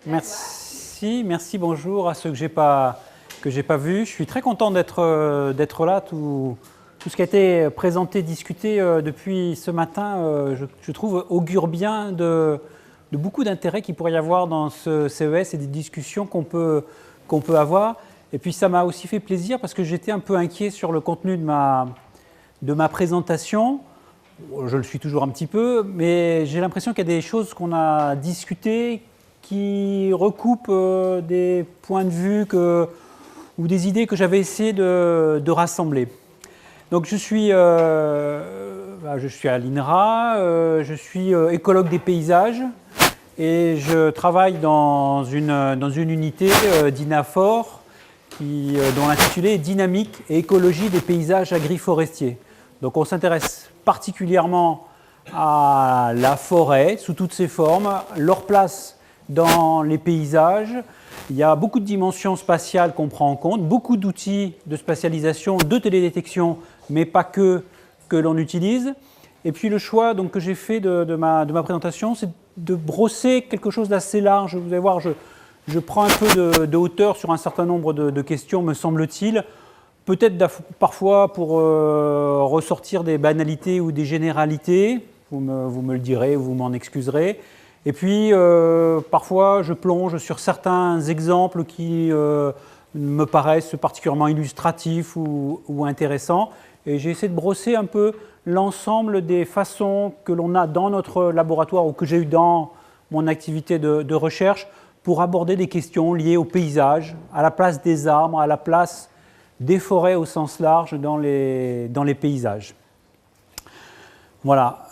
Merci, bonjour à ceux que j'ai pas vus. Je suis très content d'être là. Tout ce qui a été présenté, discuté depuis ce matin, je trouve augure bien de beaucoup d'intérêt qu'il pourrait y avoir dans ce CES et des discussions qu'on peut avoir. Et puis ça m'a aussi fait plaisir parce que j'étais un peu inquiet sur le contenu de ma présentation. Je le suis toujours un petit peu, mais j'ai l'impression qu'il y a des choses qu'on a discutées qui recoupent des points de vue ou des idées que j'avais essayé de rassembler. Donc je suis à l'INRA, je suis écologue des paysages et je travaille dans une unité d'INAFOR dont l'intitulé est Dynamique et écologie des paysages agri-forestiers. Donc on s'intéresse particulièrement à la forêt sous toutes ses formes, leur place dans les paysages. Il y a beaucoup de dimensions spatiales qu'on prend en compte, beaucoup d'outils de spatialisation, de télédétection, mais pas que l'on utilise. Et puis le choix donc, que j'ai fait de ma présentation, c'est de brosser quelque chose d'assez large. Vous allez voir, je prends un peu de hauteur sur un certain nombre de questions, me semble-t-il. Peut-être parfois pour ressortir des banalités ou des généralités, vous me le direz, vous m'en excuserez. Et puis parfois je plonge sur certains exemples qui me paraissent particulièrement illustratifs ou intéressants. Et j'ai essayé de brosser un peu l'ensemble des façons que l'on a dans notre laboratoire ou que j'ai eu dans mon activité de recherche pour aborder des questions liées au paysage, à la place des arbres, à la place des forêts au sens large dans les paysages. Voilà.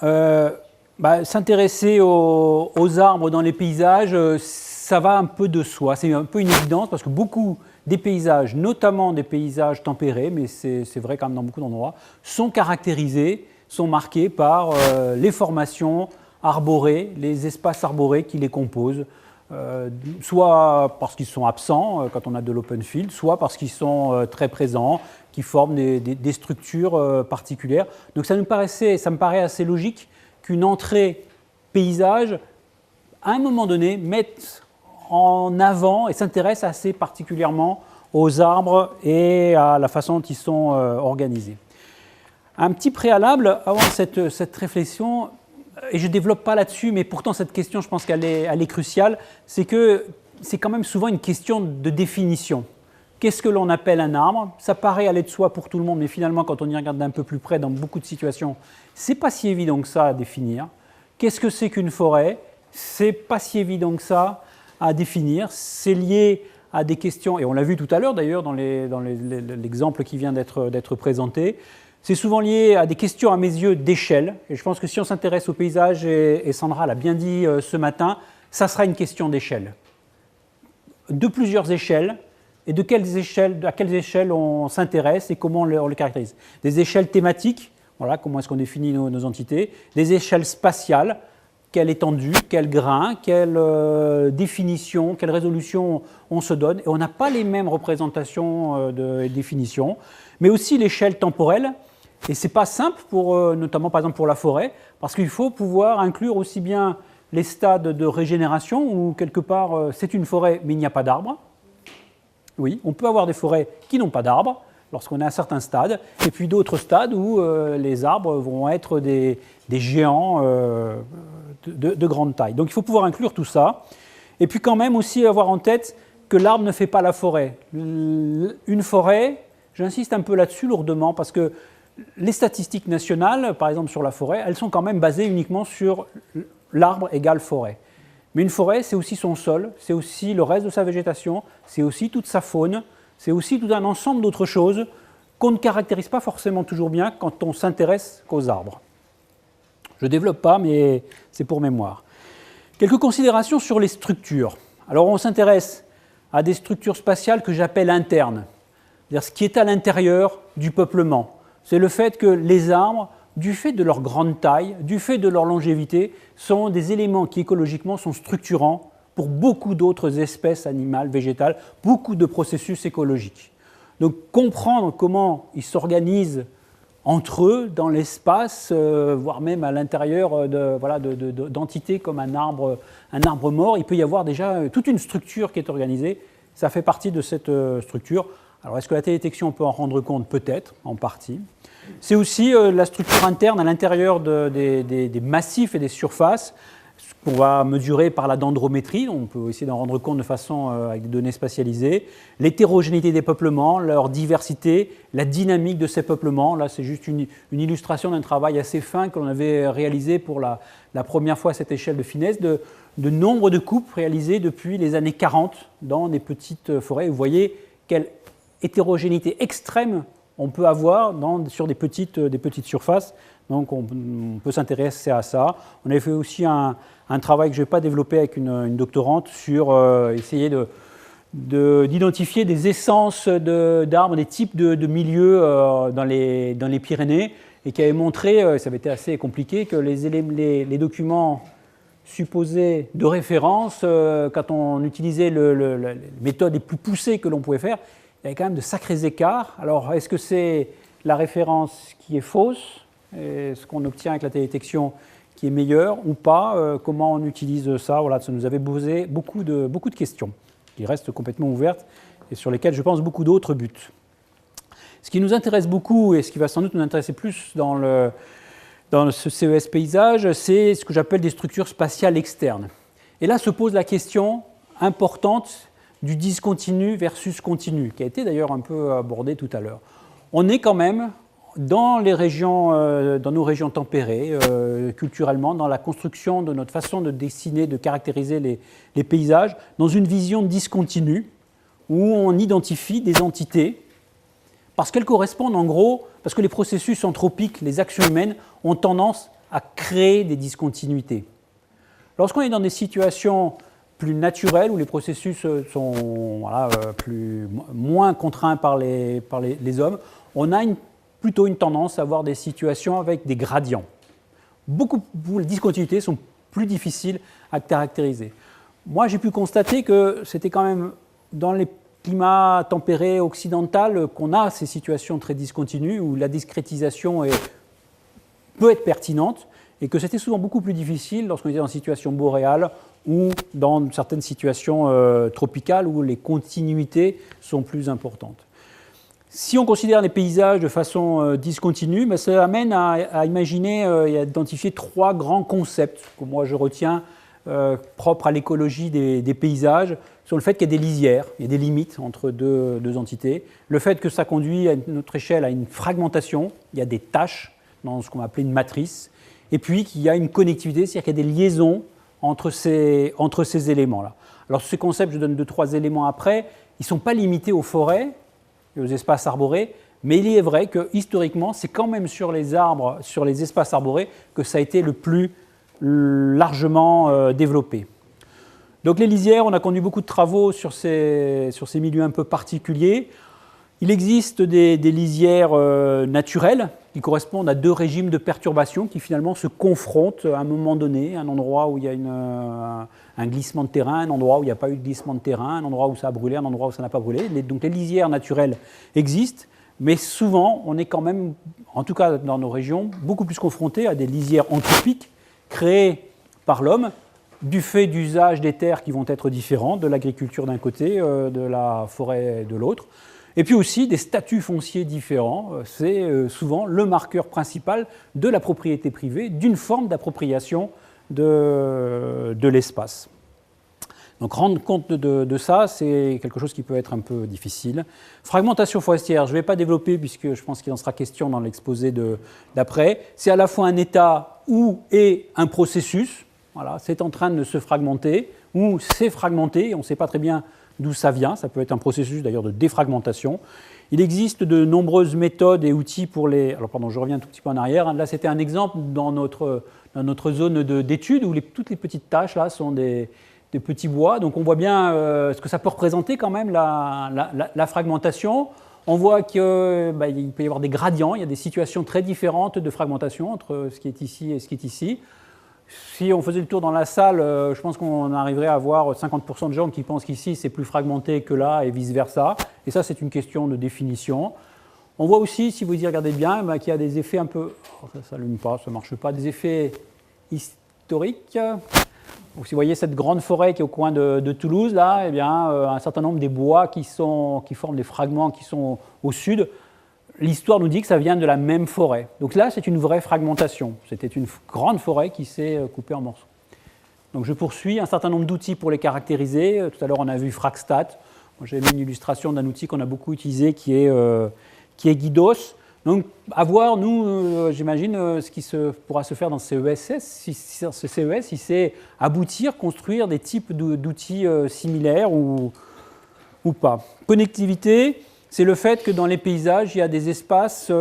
S'intéresser aux arbres dans les paysages, ça va un peu de soi. C'est un peu une évidence parce que beaucoup des paysages, notamment des paysages tempérés, mais c'est vrai quand même dans beaucoup d'endroits, sont caractérisés, sont marqués par les formations arborées, les espaces arborés qui les composent. Soit parce qu'ils sont absents quand on a de l'open field, soit parce qu'ils sont très présents, qui forment des structures particulières. Donc ça me paraît assez logique qu'une entrée paysage, à un moment donné, mette en avant et s'intéresse assez particulièrement aux arbres et à la façon dont ils sont organisés. Un petit préalable avant cette réflexion, et je ne développe pas là-dessus, mais pourtant cette question, je pense qu'elle est cruciale, c'est que c'est quand même souvent une question de définition. Qu'est-ce que l'on appelle un arbre? Ça paraît aller de soi pour tout le monde, mais finalement, quand on y regarde d'un peu plus près, dans beaucoup de situations, ce n'est pas si évident que ça à définir. Qu'est-ce que c'est qu'une forêt? Ce n'est pas si évident que ça à définir. C'est lié à des questions, et on l'a vu tout à l'heure d'ailleurs dans l'exemple qui vient d'être présenté. C'est souvent lié à des questions, à mes yeux, d'échelle. Et je pense que si on s'intéresse au paysage, et Sandra l'a bien dit ce matin, ça sera une question d'échelle. De plusieurs échelles, et à quelles échelles on s'intéresse et comment on le caractérise. Des échelles thématiques, voilà, comment est-ce qu'on définit nos entités. Des échelles spatiales, quelle étendue, quel grain, quelle définition, quelle résolution on se donne. Et on n'a pas les mêmes représentations de définition. Mais aussi l'échelle temporelle. Et ce n'est pas simple, notamment par exemple pour la forêt, parce qu'il faut pouvoir inclure aussi bien les stades de régénération, où quelque part c'est une forêt mais il n'y a pas d'arbres. Oui, on peut avoir des forêts qui n'ont pas d'arbres lorsqu'on est à certains stades, et puis d'autres stades où les arbres vont être des géants de grande taille. Donc il faut pouvoir inclure tout ça, et puis quand même aussi avoir en tête que l'arbre ne fait pas la forêt. Une forêt, j'insiste un peu là-dessus lourdement, parce que les statistiques nationales, par exemple sur la forêt, elles sont quand même basées uniquement sur l'arbre égale forêt. Mais une forêt, c'est aussi son sol, c'est aussi le reste de sa végétation, c'est aussi toute sa faune, c'est aussi tout un ensemble d'autres choses qu'on ne caractérise pas forcément toujours bien quand on s'intéresse qu'aux arbres. Je ne développe pas, mais c'est pour mémoire. Quelques considérations sur les structures. Alors on s'intéresse à des structures spatiales que j'appelle internes, c'est-à-dire ce qui est à l'intérieur du peuplement. C'est le fait que les arbres, du fait de leur grande taille, du fait de leur longévité, sont des éléments qui écologiquement sont structurants pour beaucoup d'autres espèces animales, végétales, beaucoup de processus écologiques. Donc comprendre comment ils s'organisent entre eux, dans l'espace, voire même à l'intérieur d'entités comme un arbre mort. Il peut y avoir déjà toute une structure qui est organisée. Ça fait partie de cette structure. Alors, est-ce que la télédétection peut en rendre compte? Peut-être, en partie. C'est aussi la structure interne à l'intérieur des massifs et des surfaces, ce qu'on va mesurer par la dendrométrie. On peut essayer d'en rendre compte de façon avec des données spatialisées. L'hétérogénéité des peuplements, leur diversité, la dynamique de ces peuplements. Là, c'est juste une illustration d'un travail assez fin que l'on avait réalisé pour la première fois à cette échelle de finesse, de nombre de coupes réalisées depuis les années 40 dans des petites forêts. Vous voyez quelle hétérogénéité extrême on peut avoir sur des petites surfaces. Donc on peut s'intéresser à ça. On avait fait aussi un travail que je ne vais pas développer avec une doctorante sur essayer d'identifier des essences d'arbres, des types de milieux dans les Pyrénées, et qui avait montré, ça avait été assez compliqué, que les documents supposés de référence, quand on utilisait les méthodes les plus poussées que l'on pouvait faire, il y avait quand même de sacrés écarts. Alors, est-ce que c'est la référence qui est fausse? Est-ce qu'on obtient avec la télédétection qui est meilleure ou pas? Comment on utilise ça? Voilà, ça nous avait posé beaucoup de questions qui restent complètement ouvertes et sur lesquelles je pense beaucoup d'autres buts. Ce qui nous intéresse beaucoup et ce qui va sans doute nous intéresser plus dans ce CES paysage, c'est ce que j'appelle des structures spatiales externes. Et là se pose la question importante du discontinu versus continu, qui a été d'ailleurs un peu abordé tout à l'heure. On est quand même dans nos régions tempérées, culturellement, dans la construction de notre façon de dessiner, de caractériser les paysages, dans une vision discontinue, où on identifie des entités, parce qu'elles correspondent en gros, parce que les processus anthropiques, les actions humaines, ont tendance à créer des discontinuités. Lorsqu'on est dans des situations plus naturelles, où les processus sont moins contraints par les hommes, on a plutôt une tendance à avoir des situations avec des gradients. Les discontinuités sont plus difficiles à caractériser. Moi, j'ai pu constater que c'était quand même dans les climats tempérés occidentaux qu'on a ces situations très discontinues, où la discrétisation peut être pertinente, et que c'était souvent beaucoup plus difficile lorsqu'on était dans une situation boréale ou dans certaines situations tropicales où les continuités sont plus importantes. Si on considère les paysages de façon discontinue, ça amène à imaginer et à identifier trois grands concepts que moi je retiens propres à l'écologie des paysages, sur le fait qu'il y a des lisières, il y a des limites entre deux entités, le fait que ça conduit à notre échelle à une fragmentation, il y a des tâches dans ce qu'on va appeler une matrice, et puis qu'il y a une connectivité, c'est-à-dire qu'il y a des liaisons entre ces éléments-là. Alors ces concepts, je donne 2-3 éléments après, ils ne sont pas limités aux forêts et aux espaces arborés, mais il est vrai que historiquement, c'est quand même sur les arbres, sur les espaces arborés, que ça a été le plus largement développé. Donc les lisières, on a conduit beaucoup de travaux sur ces milieux un peu particuliers. Il existe des lisières naturelles qui correspondent à deux régimes de perturbation qui finalement se confrontent à un moment donné, un endroit où il y a un glissement de terrain, un endroit où il n'y a pas eu de glissement de terrain, un endroit où ça a brûlé, un endroit où ça n'a pas brûlé. Donc les lisières naturelles existent, mais souvent on est quand même, en tout cas dans nos régions, beaucoup plus confrontés à des lisières anthropiques créées par l'homme, du fait d'usages des terres qui vont être différents, de l'agriculture d'un côté, de la forêt de l'autre, et puis aussi des statuts fonciers différents. C'est souvent le marqueur principal de la propriété privée, d'une forme d'appropriation de l'espace. Donc rendre compte de ça, c'est quelque chose qui peut être un peu difficile. Fragmentation forestière, je ne vais pas développer puisque je pense qu'il en sera question dans l'exposé d'après. C'est à la fois un état et un processus. Voilà, c'est en train de se fragmenter, ou c'est fragmenté, on ne sait pas très bien d'où ça vient, ça peut être un processus d'ailleurs de défragmentation. Il existe de nombreuses méthodes et outils pour les... Alors pardon, je reviens un tout petit peu en arrière. Là, c'était un exemple dans notre zone d'étude où toutes les petites taches là sont des petits bois. Donc on voit bien ce que ça peut représenter quand même, la fragmentation. On voit qu'il peut y avoir des gradients, il y a des situations très différentes de fragmentation entre ce qui est ici et ce qui est ici. Si on faisait le tour dans la salle, je pense qu'on arriverait à avoir 50% de gens qui pensent qu'ici c'est plus fragmenté que là et vice-versa. Et ça, c'est une question de définition. On voit aussi, si vous y regardez bien, qu'il y a des effets un peu... Oh, ça ne s'allume pas, ça ne marche pas. Des effets historiques. Donc, si vous voyez cette grande forêt qui est au coin de Toulouse, là, eh bien, un certain nombre des bois qui forment des fragments qui sont au sud, l'histoire nous dit que ça vient de la même forêt. Donc là, c'est une vraie fragmentation. C'était une grande forêt qui s'est coupée en morceaux. Donc je poursuis, un certain nombre d'outils pour les caractériser. Tout à l'heure, on a vu Fragstat. J'ai mis une illustration d'un outil qu'on a beaucoup utilisé qui est Guidos. Donc, à voir, nous, j'imagine, ce qui pourra se faire dans CES, ce CES, si c'est aboutir, construire des types d'outils similaires ou pas. Connectivité, c'est le fait que dans les paysages, il y a des espaces,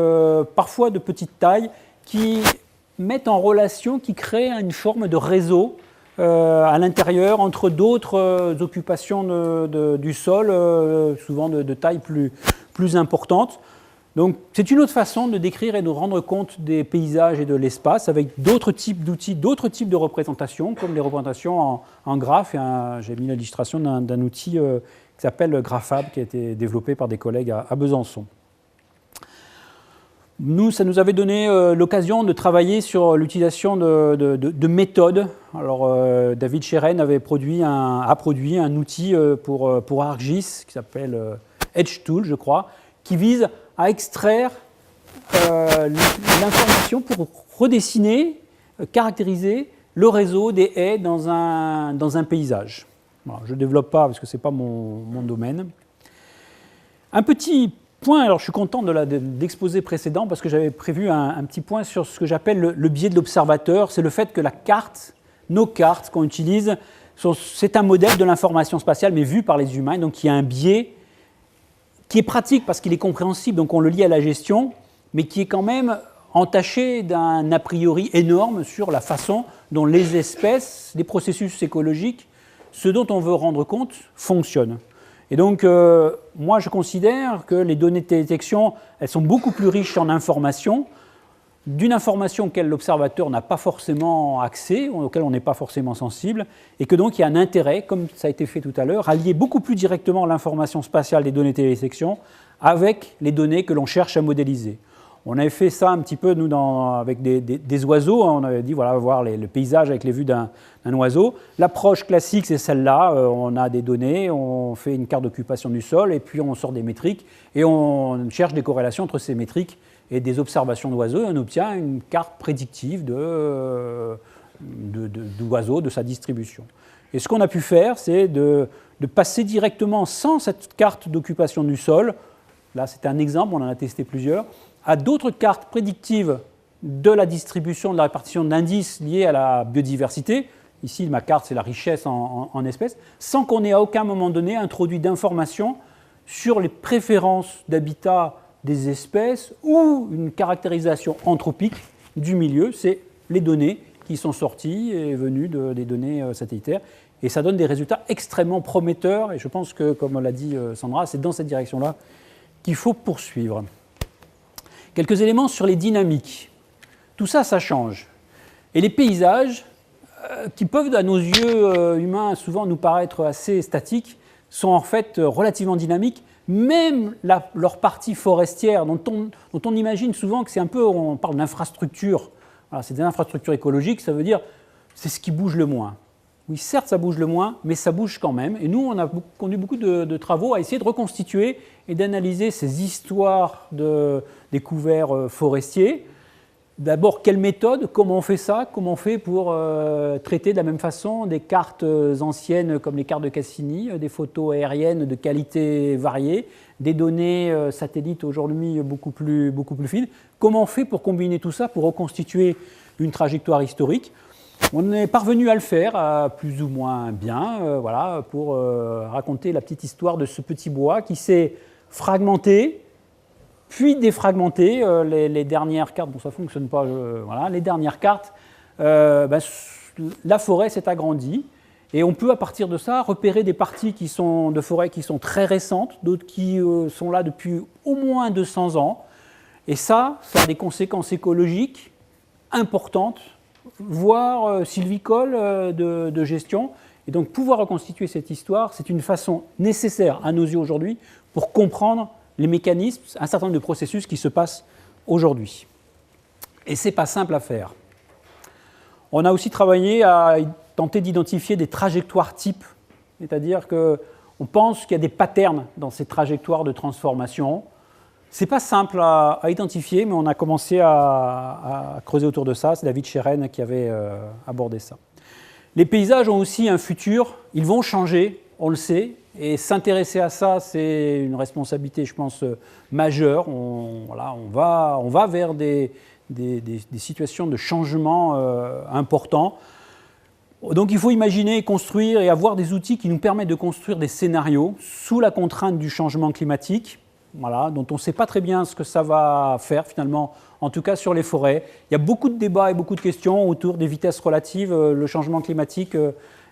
parfois de petite taille, qui mettent en relation, qui créent une forme de réseau à l'intérieur entre d'autres occupations du sol, souvent de taille plus importante. Donc, c'est une autre façon de décrire et de rendre compte des paysages et de l'espace avec d'autres types d'outils, d'autres types de représentations, comme les représentations en graphe. J'ai mis l'illustration d'un outil qui s'appelle Graphab, qui a été développé par des collègues à Besançon. Nous, ça nous avait donné l'occasion de travailler sur l'utilisation de méthodes. Alors, David Cheren a produit un outil pour ArcGIS qui s'appelle Edge Tool, je crois, qui vise à extraire l'information pour redessiner, caractériser le réseau des haies dans un paysage. Bon, je ne développe pas parce que ce n'est pas mon domaine. Un petit point, alors je suis content de l'exposé précédent parce que j'avais prévu un petit point sur ce que j'appelle le biais de l'observateur. C'est le fait que nos cartes qu'on utilise, c'est un modèle de l'information spatiale mais vu par les humains, donc il y a un biais qui est pratique parce qu'il est compréhensible, donc on le lie à la gestion, mais qui est quand même entaché d'un a priori énorme sur la façon dont les espèces, les processus écologiques, ce dont on veut rendre compte, fonctionnent. Et donc, moi, je considère que les données de détection, elles sont beaucoup plus riches en informations, d'une information auquel l'observateur n'a pas forcément accès, auquel on n'est pas forcément sensible, et que donc il y a un intérêt, comme ça a été fait tout à l'heure, à lier beaucoup plus directement l'information spatiale des données de télésection avec les données que l'on cherche à modéliser. On avait fait ça un petit peu, nous, avec des oiseaux. On avait dit, voilà, voir le paysage avec les vues d'un oiseau. L'approche classique, c'est celle-là. On a des données, on fait une carte d'occupation du sol, et puis on sort des métriques, et on cherche des corrélations entre ces métriques et des observations d'oiseaux, et on obtient une carte prédictive d'oiseaux, de sa distribution. Et ce qu'on a pu faire, c'est de passer directement, sans cette carte d'occupation du sol, là c'est un exemple, on en a testé plusieurs, à d'autres cartes prédictives de la distribution, de la répartition d'indices liés à la biodiversité. Ici, ma carte, c'est la richesse en espèces, sans qu'on ait à aucun moment donné introduit d'informations sur les préférences d'habitat des espèces ou une caractérisation anthropique du milieu. C'est les données qui sont sorties et venues des données satellitaires. Et ça donne des résultats extrêmement prometteurs. Et je pense que, comme l'a dit Sandra, c'est dans cette direction-là qu'il faut poursuivre. Quelques éléments sur les dynamiques. Tout ça, ça change. Et les paysages, qui peuvent, à nos yeux humains, souvent nous paraître assez statiques, sont en fait relativement dynamiques. Même leur partie forestière, dont on imagine souvent que c'est un peu, on parle d'infrastructure, voilà, c'est des infrastructures écologiques, ça veut dire c'est ce qui bouge le moins. Oui, certes, ça bouge le moins, mais ça bouge quand même. Et nous, on a conduit beaucoup de travaux à essayer de reconstituer et d'analyser ces histoires des couverts forestiers. D'abord, quelle méthode, comment on fait ça, comment on fait pour traiter de la même façon des cartes anciennes comme les cartes de Cassini, des photos aériennes de qualité variée, des données satellites aujourd'hui beaucoup plus fines. Comment on fait pour combiner tout ça, pour reconstituer une trajectoire historique? On est parvenu à le faire plus ou moins bien, voilà, pour raconter la petite histoire de ce petit bois qui s'est fragmenté, puis défragmenté. Les dernières cartes, bon ça ne fonctionne pas, voilà, les dernières cartes, la forêt s'est agrandie et on peut à partir de ça repérer des parties de forêt qui sont très récentes, d'autres qui sont là depuis au moins 200 ans. Et ça a des conséquences écologiques importantes, voire sylvicoles de gestion. Et donc pouvoir reconstituer cette histoire, c'est une façon nécessaire à nos yeux aujourd'hui pour comprendre les mécanismes, un certain nombre de processus qui se passent aujourd'hui. Et ce n'est pas simple à faire. On a aussi travaillé à tenter d'identifier des trajectoires types, c'est-à-dire qu'on pense qu'il y a des patterns dans ces trajectoires de transformation. Ce n'est pas simple à identifier, mais on a commencé à creuser autour de ça. C'est David Cheren qui avait abordé ça. Les paysages ont aussi un futur, ils vont changer, on le sait, et s'intéresser à ça, c'est une responsabilité, je pense, majeure. On va vers des situations de changement importants. Donc il faut imaginer, construire et avoir des outils qui nous permettent de construire des scénarios sous la contrainte du changement climatique, dont on ne sait pas très bien ce que ça va faire finalement, en tout cas sur les forêts. Il y a beaucoup de débats et beaucoup de questions autour des vitesses relatives, le changement climatique,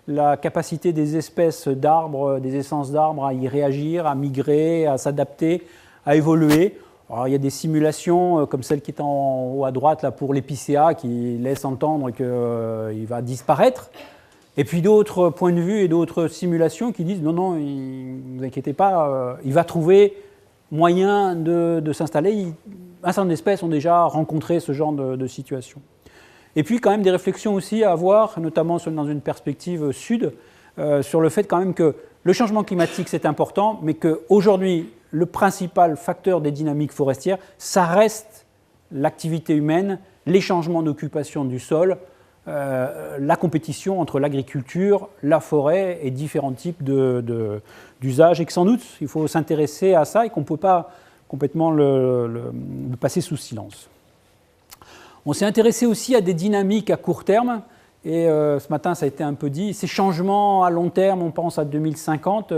la capacité des espèces d'arbres, des essences d'arbres à y réagir, à migrer, à s'adapter, à évoluer. Alors, il y a des simulations comme celle qui est en haut à droite là, pour l'épicéa qui laisse entendre qu'il va disparaître. Et puis d'autres points de vue et d'autres simulations qui disent non, ne vous inquiétez pas, il va trouver moyen de s'installer. Un certain nombre d'espèces ont déjà rencontré ce genre de situation. Et puis quand même des réflexions aussi à avoir, notamment dans une perspective sud, sur le fait quand même que le changement climatique c'est important, mais qu'aujourd'hui le principal facteur des dynamiques forestières, ça reste l'activité humaine, les changements d'occupation du sol, la compétition entre l'agriculture, la forêt et différents types d'usages, et que sans doute il faut s'intéresser à ça et qu'on ne peut pas complètement le passer sous silence. On s'est intéressé aussi à des dynamiques à court terme, et ce matin ça a été un peu dit, ces changements à long terme, on pense à 2050,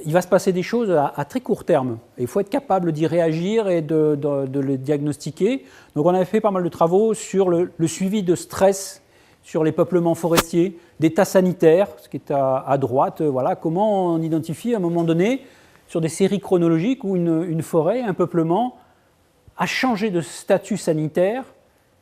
il va se passer des choses à très court terme. Et il faut être capable d'y réagir et de le diagnostiquer. Donc on avait fait pas mal de travaux sur le suivi de stress sur les peuplements forestiers, d'état sanitaire, ce qui est à droite, comment on identifie à un moment donné, sur des séries chronologiques, où une forêt, un peuplement, a changé de statut sanitaire,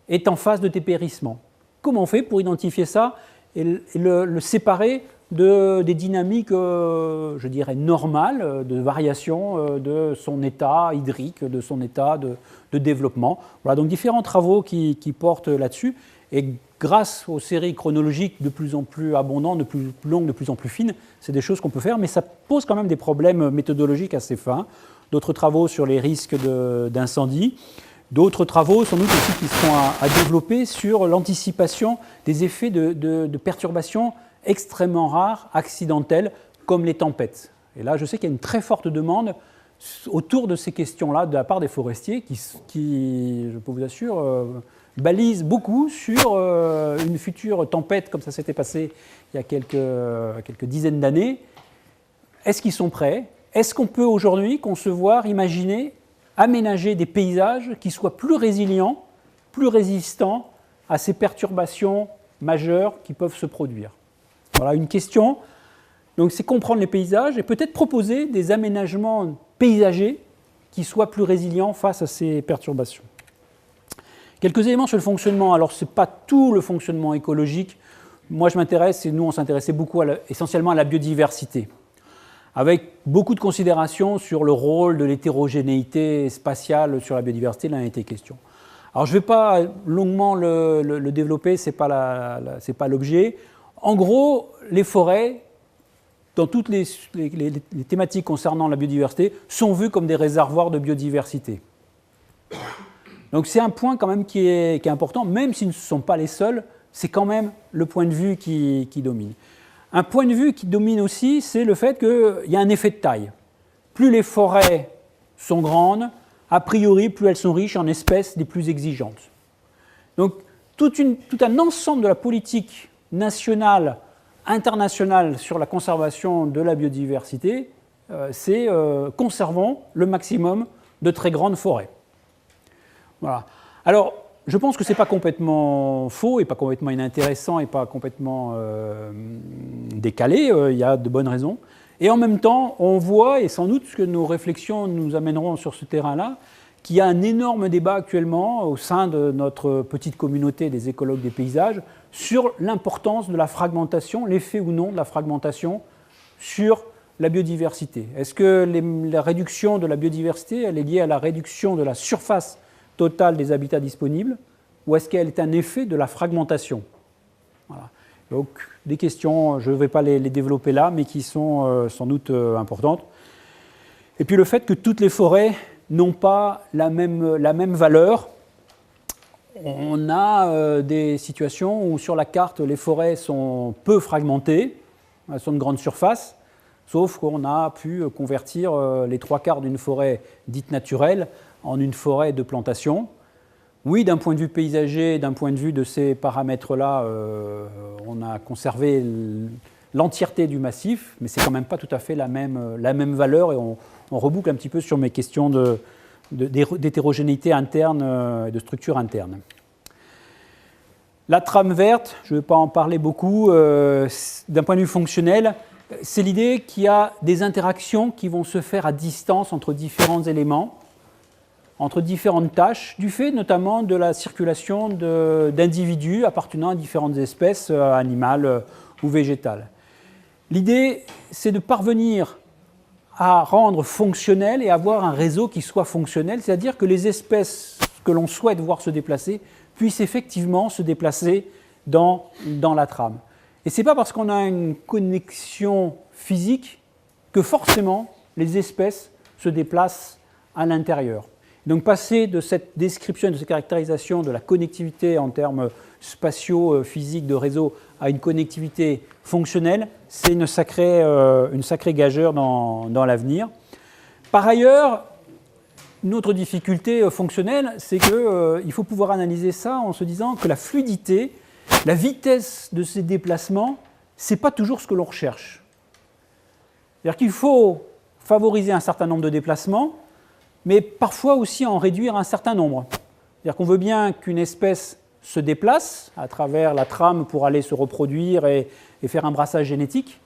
est en phase de dépérissement. Comment on fait pour identifier ça et le séparer des dynamiques, je dirais, normales, de variation de son état hydrique, de son état de développement. Voilà, donc différents travaux qui portent là-dessus. Et grâce aux séries chronologiques de plus en plus abondantes, de plus longues, de plus en plus fines, c'est des choses qu'on peut faire, mais ça pose quand même des problèmes méthodologiques assez fins. D'autres travaux sur les risques d'incendie. D'autres travaux, sans doute aussi, qui seront à développer sur l'anticipation des effets de perturbations extrêmement rares, accidentelles, comme les tempêtes. Et là, je sais qu'il y a une très forte demande autour de ces questions-là de la part des forestiers qui je peux vous assurer, balisent beaucoup sur une future tempête, comme ça s'était passé il y a quelques dizaines d'années. Est-ce qu'ils sont prêts? Est-ce qu'on peut aujourd'hui concevoir, imaginer, aménager des paysages qui soient plus résilients, plus résistants à ces perturbations majeures qui peuvent se produire? Voilà une question. Donc c'est comprendre les paysages et peut-être proposer des aménagements paysagers qui soient plus résilients face à ces perturbations. Quelques éléments sur le fonctionnement. Alors ce n'est pas tout le fonctionnement écologique. Moi je m'intéresse, et nous on s'intéressait beaucoup essentiellement à la biodiversité, avec beaucoup de considérations sur le rôle de l'hétérogénéité spatiale sur la biodiversité, il en a été question. Alors je ne vais pas longuement le développer, ce n'est pas l'objet. En gros, les forêts, dans toutes les thématiques concernant la biodiversité, sont vues comme des réservoirs de biodiversité. Donc c'est un point quand même qui est important, même s'ils ne sont pas les seuls, c'est quand même le point de vue qui domine. Un point de vue qui domine aussi, c'est le fait qu'il y a un effet de taille. Plus les forêts sont grandes, a priori, plus elles sont riches en espèces les plus exigeantes. Donc tout un ensemble de la politique nationale, internationale sur la conservation de la biodiversité, c'est conservons le maximum de très grandes forêts. Voilà. Alors, je pense que ce n'est pas complètement faux et pas complètement inintéressant et pas complètement décalé, il y a de bonnes raisons. Et en même temps, on voit, et sans doute que nos réflexions nous amèneront sur ce terrain-là, qu'il y a un énorme débat actuellement au sein de notre petite communauté des écologues des paysages sur l'importance de la fragmentation, l'effet ou non de la fragmentation sur la biodiversité. Est-ce que la réduction de la biodiversité, elle est liée à la réduction de la surface totale des habitats disponibles, ou est-ce qu'elle est un effet de la fragmentation? Voilà. Donc, des questions, je ne vais pas les développer là, mais qui sont sans doute importantes. Et puis le fait que toutes les forêts n'ont pas la même valeur. On a des situations où sur la carte, les forêts sont peu fragmentées, elles sont de grande surface, sauf qu'on a pu convertir les 3/4 d'une forêt dite naturelle en une forêt de plantation. Oui, d'un point de vue paysager, d'un point de vue de ces paramètres-là, on a conservé l'entièreté du massif, mais c'est quand même pas tout à fait la même valeur, et on reboucle un petit peu sur mes questions d'hétérogénéité interne et de structure interne. La trame verte, je ne vais pas en parler beaucoup, d'un point de vue fonctionnel, c'est l'idée qu'il y a des interactions qui vont se faire à distance entre différents éléments, entre différentes tâches, du fait notamment de la circulation d'individus appartenant à différentes espèces animales ou végétales. L'idée, c'est de parvenir à rendre fonctionnel et avoir un réseau qui soit fonctionnel, c'est-à-dire que les espèces que l'on souhaite voir se déplacer puissent effectivement se déplacer dans la trame. Et ce n'est pas parce qu'on a une connexion physique que forcément les espèces se déplacent à l'intérieur. Donc passer de cette description, de cette caractérisation de la connectivité en termes spatiaux, physiques, de réseau, à une connectivité fonctionnelle, c'est une sacrée gageure dans l'avenir. Par ailleurs, une autre difficulté fonctionnelle, c'est qu'il faut pouvoir analyser ça en se disant que la fluidité, la vitesse de ces déplacements, ce n'est pas toujours ce que l'on recherche. C'est-à-dire qu'il faut favoriser un certain nombre de déplacements, mais parfois aussi en réduire un certain nombre. C'est-à-dire qu'on veut bien qu'une espèce se déplace à travers la trame pour aller se reproduire et faire un brassage génétique,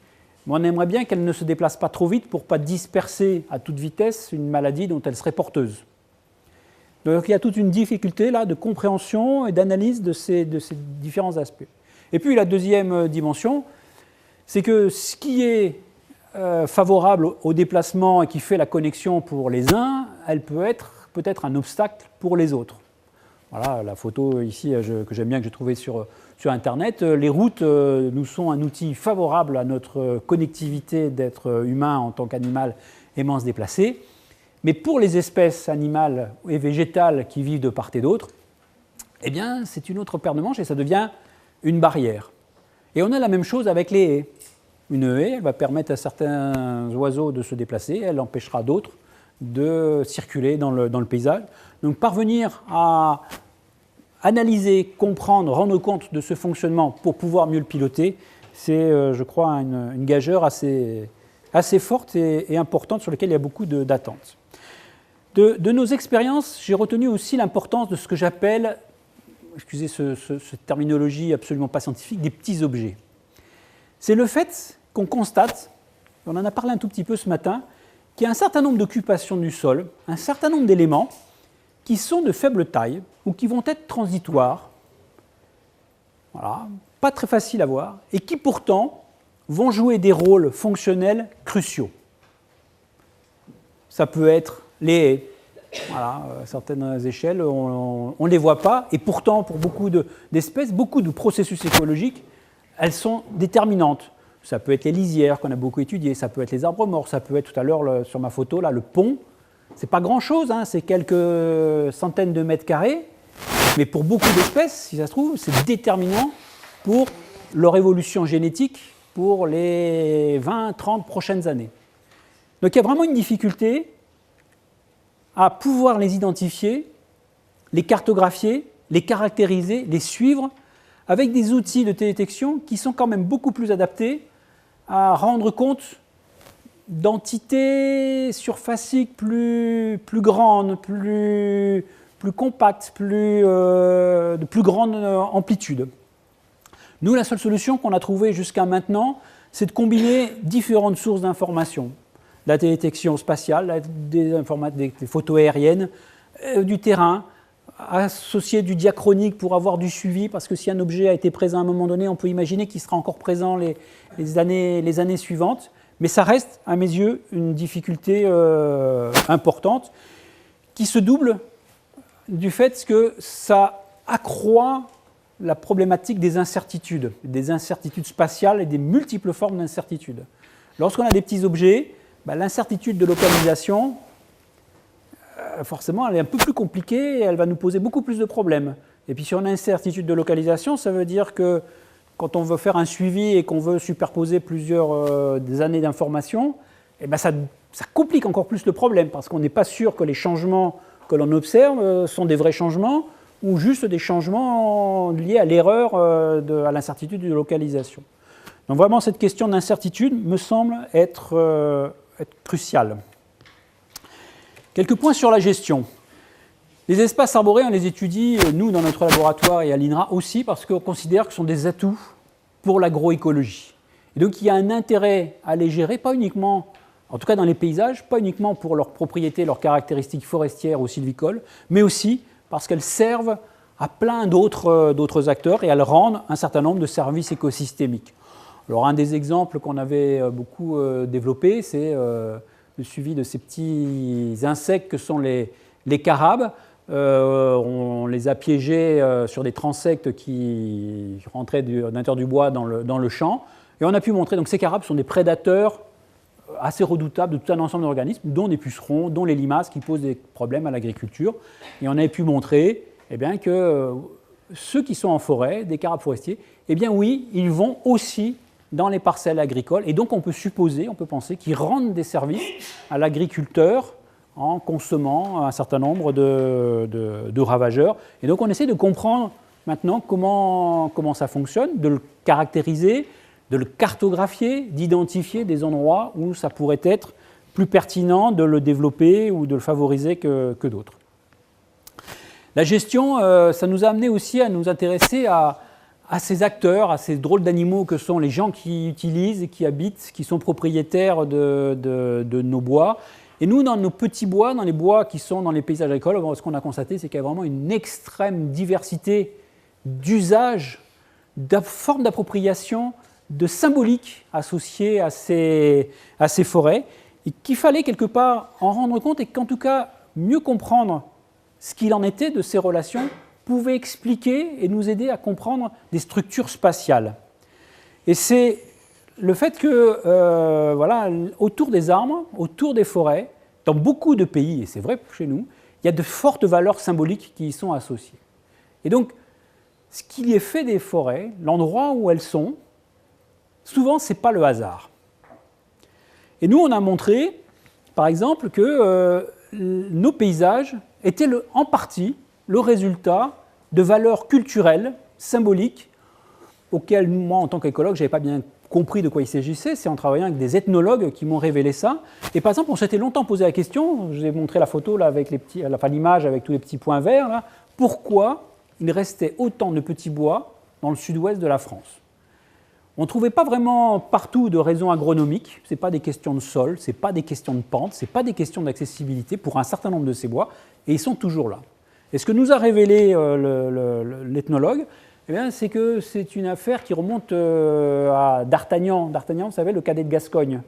mais on aimerait bien qu'elle ne se déplace pas trop vite pour ne pas disperser à toute vitesse une maladie dont elle serait porteuse. Donc il y a toute une difficulté là de compréhension et d'analyse de ces différents aspects. Et puis la deuxième dimension, c'est que ce qui est favorable au déplacement et qui fait la connexion pour les uns, elle peut être peut-être un obstacle pour les autres. Voilà la photo ici que j'aime bien, que j'ai trouvée sur Internet. Les routes nous sont un outil favorable à notre connectivité d'être humain en tant qu'animal aimant se déplacer. Mais pour les espèces animales et végétales qui vivent de part et d'autre, eh bien, c'est une autre paire de manches et ça devient une barrière. Et on a la même chose avec les haies. Une haie, elle va permettre à certains oiseaux de se déplacer, elle empêchera d'autres de circuler dans le paysage. Donc parvenir à analyser, comprendre, rendre compte de ce fonctionnement pour pouvoir mieux le piloter, c'est, je crois, une gageure assez forte et importante sur laquelle il y a beaucoup d'attentes. De nos expériences, j'ai retenu aussi l'importance de ce que j'appelle, excusez cette terminologie absolument pas scientifique, des petits objets. C'est le fait qu'on constate, on en a parlé un tout petit peu ce matin, qu'il y a un certain nombre d'occupations du sol, un certain nombre d'éléments qui sont de faible taille ou qui vont être transitoires, voilà, pas très faciles à voir, et qui pourtant vont jouer des rôles fonctionnels cruciaux. Ça peut être les haies. Voilà, à certaines échelles, on ne les voit pas, et pourtant, pour beaucoup d'espèces, beaucoup de processus écologiques, elles sont déterminantes. Ça peut être les lisières qu'on a beaucoup étudiées, ça peut être les arbres morts, ça peut être tout à l'heure sur ma photo, là, le pont. C'est pas grand-chose, hein, c'est quelques centaines de mètres carrés, mais pour beaucoup d'espèces, si ça se trouve, c'est déterminant pour leur évolution génétique pour les 20-30 prochaines années. Donc il y a vraiment une difficulté à pouvoir les identifier, les cartographier, les caractériser, les suivre, avec des outils de télédétection qui sont quand même beaucoup plus adaptés à rendre compte d'entités surfaciques plus grandes, plus compactes, de plus grande amplitude. Nous, la seule solution qu'on a trouvée jusqu'à maintenant, c'est de combiner différentes sources d'informations. La télédétection spatiale, des photos aériennes, du terrain, associé du diachronique pour avoir du suivi, parce que si un objet a été présent à un moment donné, on peut imaginer qu'il sera encore présent les années suivantes. Mais ça reste, à mes yeux, une difficulté importante qui se double du fait que ça accroît la problématique des incertitudes spatiales et des multiples formes d'incertitudes. Lorsqu'on a des petits objets, l'incertitude de localisation, forcément, elle est un peu plus compliquée et elle va nous poser beaucoup plus de problèmes. Et puis si on a une incertitude de localisation, ça veut dire que quand on veut faire un suivi et qu'on veut superposer plusieurs des années d'informations, ça complique encore plus le problème parce qu'on n'est pas sûr que les changements que l'on observe sont des vrais changements ou juste des changements liés à l'erreur, à l'incertitude de localisation. Donc vraiment, cette question d'incertitude me semble être cruciale. Quelques points sur la gestion. Les espaces arborés, on les étudie, nous, dans notre laboratoire et à l'INRA aussi, parce qu'on considère que ce sont des atouts pour l'agroécologie. Et donc, il y a un intérêt à les gérer, pas uniquement, en tout cas dans les paysages, pas uniquement pour leurs propriétés, leurs caractéristiques forestières ou sylvicoles, mais aussi parce qu'elles servent à plein d'autres acteurs et elles rendent un certain nombre de services écosystémiques. Alors, un des exemples qu'on avait beaucoup développé, c'est le suivi de ces petits insectes que sont les carabes. On les a piégés sur des transectes qui rentraient de l'intérieur du bois dans le champ. Et on a pu montrer que ces carabes sont des prédateurs assez redoutables de tout un ensemble d'organismes, dont des pucerons, dont les limaces, qui posent des problèmes à l'agriculture. Et on avait pu montrer que ceux qui sont en forêt, des carabes forestiers, oui, ils vont aussi dans les parcelles agricoles. Et donc on peut penser qu'ils rendent des services à l'agriculteur en consommant un certain nombre de ravageurs. Et donc on essaie de comprendre maintenant comment ça fonctionne, de le caractériser, de le cartographier, d'identifier des endroits où ça pourrait être plus pertinent de le développer ou de le favoriser que d'autres. La gestion, ça nous a amené aussi à nous intéresser à ces acteurs, à ces drôles d'animaux que sont les gens qui utilisent et qui habitent, qui sont propriétaires de nos bois. Et nous, dans nos petits bois, dans les bois qui sont dans les paysages agricoles, ce qu'on a constaté, c'est qu'il y a vraiment une extrême diversité d'usages, de formes d'appropriation, de symbolique associées à ces forêts, et qu'il fallait quelque part en rendre compte et qu'en tout cas, mieux comprendre ce qu'il en était de ces relations pouvait expliquer et nous aider à comprendre des structures spatiales. Et c'est le fait que, autour des arbres, autour des forêts, dans beaucoup de pays, et c'est vrai chez nous, il y a de fortes valeurs symboliques qui y sont associées. Et donc, ce qui est fait des forêts, l'endroit où elles sont, souvent, ce n'est pas le hasard. Et nous, on a montré, par exemple, que nos paysages étaient en partie le résultat de valeurs culturelles, symboliques, auxquelles moi, en tant qu'écologue, je n'avais pas bien compris de quoi il s'agissait. C'est en travaillant avec des ethnologues qui m'ont révélé ça. Et par exemple, on s'était longtemps posé la question, je vous ai montré la photo là, avec l'image avec tous les petits points verts, là, pourquoi il restait autant de petits bois dans le sud-ouest de la France. On ne trouvait pas vraiment partout de raisons agronomiques, ce n'est pas des questions de sol, ce n'est pas des questions de pente, ce n'est pas des questions d'accessibilité pour un certain nombre de ces bois, et ils sont toujours là. Et ce que nous a révélé l'ethnologue, c'est que c'est une affaire qui remonte à D'Artagnan. D'Artagnan, vous savez, le cadet de Gascogne,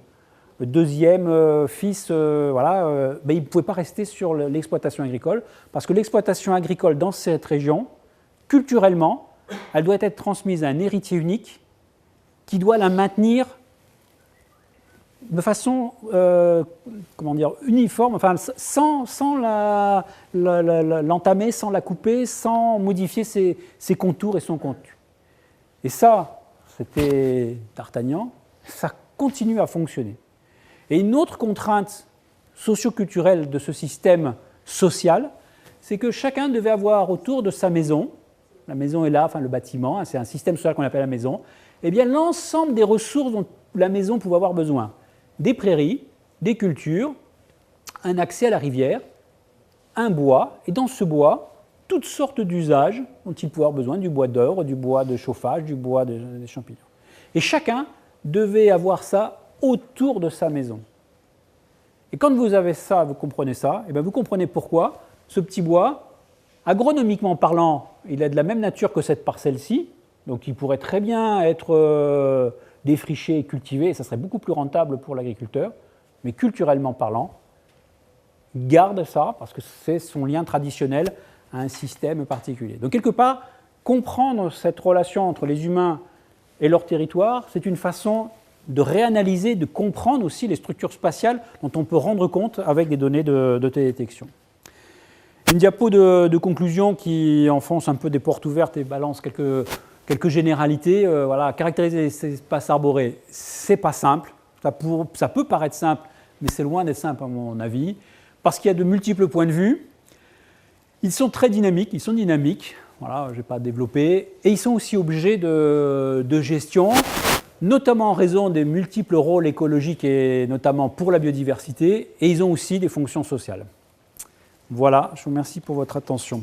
le deuxième fils, il ne pouvait pas rester sur l'exploitation agricole, parce que l'exploitation agricole dans cette région, culturellement, elle doit être transmise à un héritier unique qui doit la maintenir de façon uniforme, sans l'entamer, sans la couper, sans modifier ses contours et son contenu. Et ça, c'était D'Artagnan, ça continue à fonctionner. Et une autre contrainte socio-culturelle de ce système social, c'est que chacun devait avoir autour de sa maison, la maison est là, le bâtiment, c'est un système social qu'on appelle la maison, l'ensemble des ressources dont la maison pouvait avoir besoin. Des prairies, des cultures, un accès à la rivière, un bois, et dans ce bois, toutes sortes d'usages dont il pouvait avoir besoin, du bois d'œuvre, du bois de chauffage, du bois des champignons. Et chacun devait avoir ça autour de sa maison. Et quand vous avez ça, vous comprenez ça, et vous comprenez pourquoi ce petit bois, agronomiquement parlant, il est de la même nature que cette parcelle-ci, donc il pourrait très bien être défricher et cultiver, et ça serait beaucoup plus rentable pour l'agriculteur, mais culturellement parlant, garde ça parce que c'est son lien traditionnel à un système particulier. Donc quelque part, comprendre cette relation entre les humains et leur territoire, c'est une façon de réanalyser, de comprendre aussi les structures spatiales dont on peut rendre compte avec des données de télédétection. Une diapo de conclusion qui enfonce un peu des portes ouvertes et balance quelques généralités. Voilà, caractériser ces espaces arborés, c'est pas simple. Ça peut paraître simple, mais c'est loin d'être simple à mon avis, parce qu'il y a de multiples points de vue. Ils sont très dynamiques, voilà, je ne vais pas développer, et ils sont aussi objets de gestion, notamment en raison des multiples rôles écologiques et notamment pour la biodiversité, et ils ont aussi des fonctions sociales. Voilà, je vous remercie pour votre attention.